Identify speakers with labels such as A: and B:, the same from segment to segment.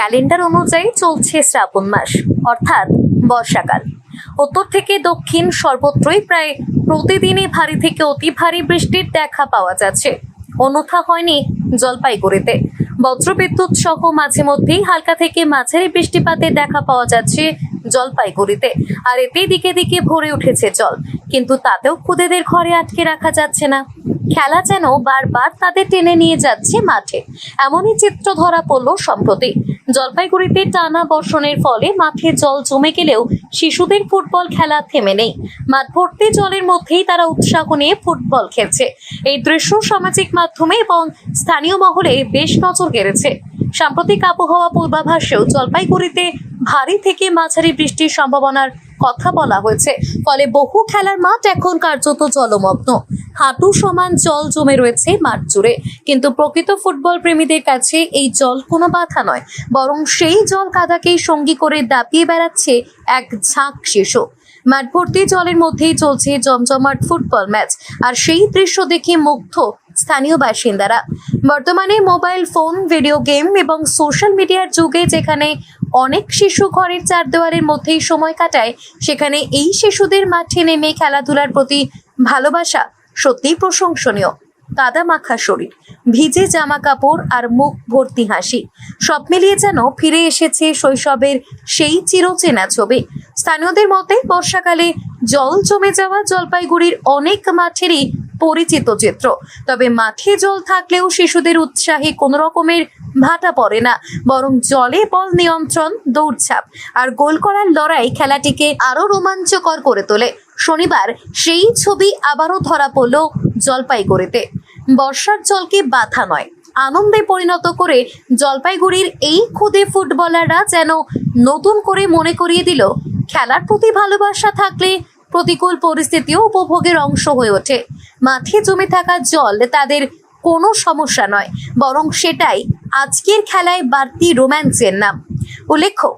A: Calendar অনুযায়ী চলছে শ্রাবণ মাস, অর্থাৎ বর্ষাকাল। উত্তর থেকে দক্ষিণ সর্বত্রই প্রায় প্রতিদিনই ভারী থেকে অতি ভারী বৃষ্টির দেখা পাওয়া যাচ্ছে। অন্যথা হয়নি জলপাইগুড়িতে। বজ্রবিদ্যুৎ সহ মাঝে মধ্যেই হালকা থেকে মাঝারি বৃষ্টিপাতের দেখা পাওয়া যাচ্ছে জলপাইগুড়িতে। আর এতে দিকে দিকে ভরে উঠেছে জল, কিন্তু তাতেও খুদেদের ঘরে আটকে রাখা যাচ্ছে না। খেলা যেন বারবার তাদের টেনে নিয়ে যাচ্ছে মাঠে, এমনই চিত্র ধরা পড়ল সম্প্রতি। জলপাইগুড়িতে টানা বর্ষণের ফলে মাঠে জল জমে গেলেও শিশুদের ফুটবল খেলা থেমে নেই। মাঠ ভর্তি জলের মধ্যেই তারা উৎসাহ নিয়ে ফুটবল খেলছে। এই দৃশ্য সামাজিক মাধ্যমে এবং স্থানীয় মহলে বেশ নজর কেড়েছে। সাম্প্রতিক আবহাওয়া পূর্বাভাসেও জলপাইগুড়িতে ভারী থেকে মাঝারি বৃষ্টির সম্ভাবনার কথা বলা হয়েছে। ফলে বহু খেলার মাঠ এখন কার্যত জলমগ্ন। হাঁটু সমান জল জমে রয়েছে মাঠ জুড়ে। কিন্তু প্রকৃত ফুটবল প্রেমীদের কাছে এই জল কোনো বাধা নয়, বরং সেই জল কাদাকেই সঙ্গী করে দাপিয়ে বেড়াচ্ছে এক ঝাঁক শিশু। মাঠ ভর্তি জলের মধ্যেই চলছে জমজমাট ফুটবল ম্যাচ, আর সেই দৃশ্য দেখে মুগ্ধ স্থানীয় বাসিন্দারা। বর্তমানে মোবাইল ফোন, ভিডিও গেম এবং সোশ্যাল মিডিয়ার যুগে যেখানে অনেক শিশু ঘরের চার দেওয়ালের মধ্যেই সময় কাটায়, সেখানে এই শিশুদের মাঠে নেমে খেলাধুলার প্রতি ভালোবাসা সত্যিই প্রশংসনীয়। কাদা মাখা শরীর, ভিজে জামা কাপড় আর মুখ ভর্তি হাসি, সব মিলিয়ে যেন ফিরে এসেছে শৈশবের সেই চিরচেনা ছবি। স্থানীয়দের মতে বর্ষাকালে জল জমে যাওয়া জলপাইগুড়ির অনেক মাঠেরই পরিচিত চিত্র। তবে মাঠে জল থাকলেও শিশুদের উৎসাহে কোনো রকমের ভাটা পড়ে না, বরং জলে বল নিয়ন্ত্রণ, দৌড়ঝাঁপ আর গোল করার লড়াই খেলাটিকে আরো রোমাঞ্চকর করে তোলে। শনিবার সেই ছবি আবারও ধরা পড়ল জলপাইগুড়িতে। বর্ষার জলকে বাধা নয়, আনন্দে পরিণত করে জলপাইগুড়ির এই খুদে ফুটবলাররা যেন নতুন করে মনে করিয়ে দিল, খেলার প্রতি ভালোবাসা থাকলে প্রতিকূল পরিস্থিতিও উপভোগের অংশ হয়ে ওঠে। মাঠে জমে থাকা জল তাদের কোনো সমস্যা নয়, বরং সেটাই আজকের খেলায় বাড়তি রোম্যান্সের নাম। উল্লেখ্য,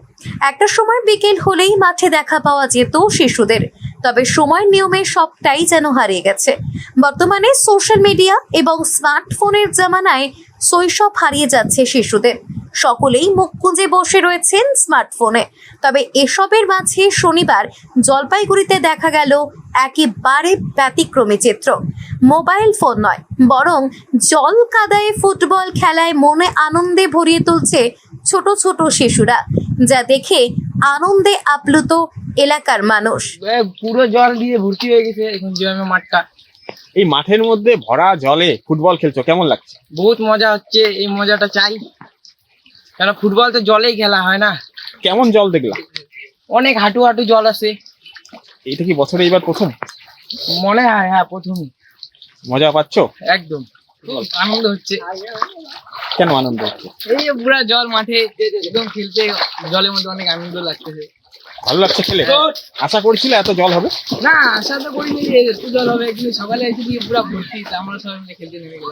A: একটা সময় বিকেল হলেই মাঠে দেখা পাওয়া যেত শিশুদের, তবে সময়ের নিয়মে সবটাই যেন হারিয়ে গেছে। বর্তমানে সোশ্যাল মিডিয়া এবং স্মার্টফোনের জামানায় শৈশব হারিয়ে যাচ্ছে শিশুদের। সকলেই মুখ গুঁজে বসে রয়েছেন স্মার্টফোনে। তবে এসবের মাঝে শনিবার জলপাইগুড়িতে দেখা গেল একেবারে ব্যতিক্রমী চিত্র। মোবাইল ফোন নয়, বরং জল কাদায় ফুটবল খেলায় মনে আনন্দে ভরিয়ে তুলছে ছোট ছোট শিশুরা, যা দেখে আনন্দে আপ্লুত এলাকার মানুষ।
B: পুরো জল দিয়ে ভর্তি হয়ে গেছে এখন গ্রামের মাঠটা।
C: এই মাঠের মধ্যে ভরা জলে ফুটবল খেলছো, কেমন লাগছে?
B: বহুত মজা হচ্ছে, এই মজাটা চাই, কেন ফুটবল তো জলেই খেলা হয় না।
C: কেমন জল দেখলা?
B: অনেক হাঁটু হাঁটু জল আছে।
C: এটা কি বছরে এবার প্রথম?
B: মনে হয় হ্যাঁ প্রথম।
C: মজা পাচ্ছো?
B: একদম খুব আনন্দ হচ্ছে।
C: কেন আনন্দ হচ্ছে?
B: এই যে পুরা জল মাঠে একদম খেলতে, জলের মধ্যে অনেক আনন্দ লাগতেছে।
C: ভালো লাগছে খেলে? আশা করছিলে এত জল হবে?
B: না, আশা তো করিনি যে একটু জল হবে, কিন্তু সকালে এসে দিয়ে পুরা ভর্তি, আমরা সবাই মিলে খেলতে নেমে গেলাম।